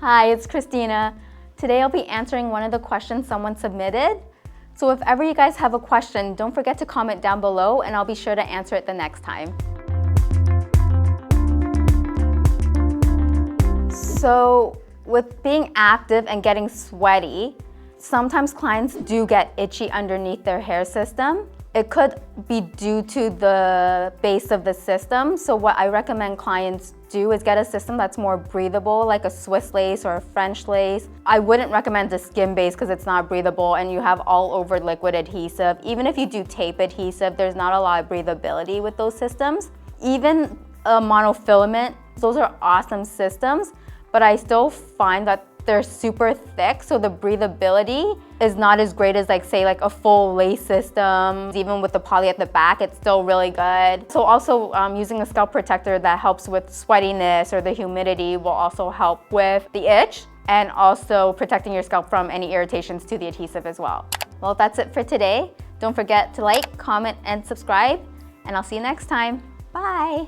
Hi, it's Christina. Today I'll be answering one of the questions someone submitted. So if ever you guys have a question, don't forget to comment down below and I'll be sure to answer it the next time. So with being active and getting sweaty, sometimes clients do get itchy underneath their hair system. It could be due to the base of the system. So what I recommend clients do is get a system that's more breathable, like a Swiss lace or a French lace. I wouldn't recommend the skin base because it's not breathable and you have all over liquid adhesive. Even if you do tape adhesive, there's not a lot of breathability with those systems. Even a monofilament, those are awesome systems, but I still find that they're super thick, so the breathability is not as great as like a full lace system. Even with the poly at the back, it's still really good. So also using a scalp protector that helps with sweatiness or the humidity will also help with the itch and also protecting your scalp from any irritations to the adhesive as well. Well, that's it for today. Don't forget to like, comment, and subscribe, and I'll see you next time. Bye.